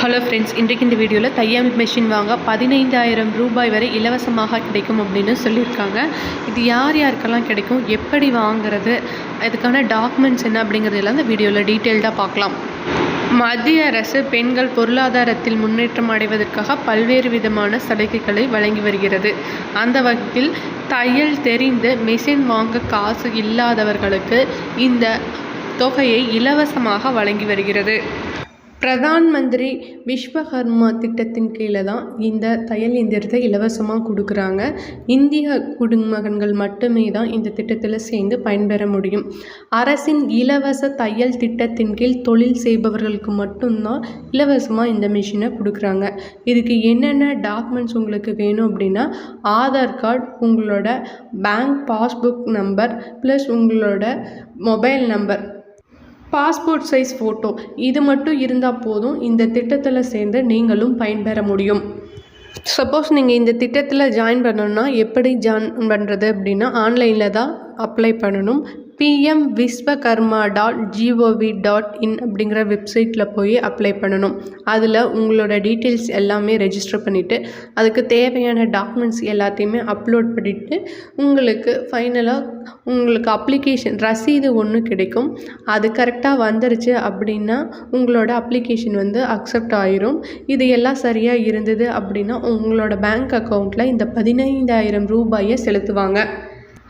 Hello friends, இன்றைக்கு இந்த வீடியோவில் தையல் மெஷின் வாங்க 15,000 ரூபாய் வரை இலவசமாக கிடைக்கும் அப்படின்னு சொல்லியிருக்காங்க. இது யார் யாருக்கெல்லாம் கிடைக்கும், எப்படி வாங்குறது, இதுக்கான டாக்குமெண்ட்ஸ் என்ன அப்படிங்கிறதெல்லாம் இந்த வீடியோவில் டீட்டெயில்டாக பார்க்கலாம். மத்திய அரசு பெண்கள் பொருளாதாரத்தில் முன்னேற்றம் அடைவதற்காக பல்வேறு விதமான சலுகைகளை வழங்கி வருகிறது. அந்த வகையில் தையல் தெரிந்து மெஷின் வாங்க காசு இல்லாதவர்களுக்கு இந்த தொகையை இலவசமாக வழங்கி வருகிறது. பிரதான் மந்திரி விஸ்வகர்மா திட்டத்தின் கீழே தான் இந்த தையல் இயந்திரத்தை இலவசமாக கொடுக்குறாங்க. இந்திய குடிமகன்கள் மட்டுமே தான் இந்த திட்டத்தில் சேர்ந்து பயன்பெற முடியும். அரசின் இலவச தையல் திட்டத்தின் கீழ் தொழில் செய்பவர்களுக்கு மட்டும்தான் இலவசமாக இந்த மிஷினை கொடுக்குறாங்க. இதுக்கு என்னென்ன டாக்குமெண்ட்ஸ் உங்களுக்கு வேணும் அப்படின்னா, ஆதார் கார்டு, உங்களோட பேங்க் பாஸ்புக் நம்பர் ப்ளஸ் உங்களோட mobile number, passport size photo, இது மட்டும் இருந்தால் போதும் இந்த திட்டத்தில் சேர்ந்து நீங்களும் பயன்பெற முடியும். சப்போஸ் நீங்கள் இந்த திட்டத்தில் ஜாயின் பண்ணணும்னா எப்படி ஜாயின் பண்ணுறது அப்படின்னா, ஆன்லைனில் தான் அப்ளை பண்ணணும். pmviswakarma.gov.in அப்படிங்கிற வெப்சைட்டில் போய் அப்ளை பண்ணணும். அதில் உங்களோட டீட்டெயில்ஸ் எல்லாமே ரெஜிஸ்டர் பண்ணிவிட்டு அதுக்கு தேவையான டாக்குமெண்ட்ஸ் எல்லாத்தையுமே அப்லோட் பண்ணிவிட்டு உங்களுக்கு ஃபைனலாக உங்களுக்கு அப்ளிகேஷன் ரசீது ஒன்று கிடைக்கும். அது கரெக்டாக வந்துருச்சு அப்படின்னா உங்களோட அப்ளிகேஷன் அக்செப்ட் ஆயிரும். இது எல்லாம் சரியாக இருந்தது அப்படின்னா உங்களோட பேங்க் அக்கௌண்ட்டில் இந்த 15,000 ரூபாயை செலுத்துவாங்க.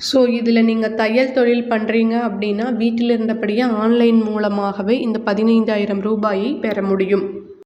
ஸோ இதில் நீங்கள் தையல் தொழில் பண்ணுறீங்க அப்படின்னா வீட்டில் இருந்தபடியே ஆன்லைன் மூலமாகவே இந்த 15,000 ரூபாயை பெற முடியும்.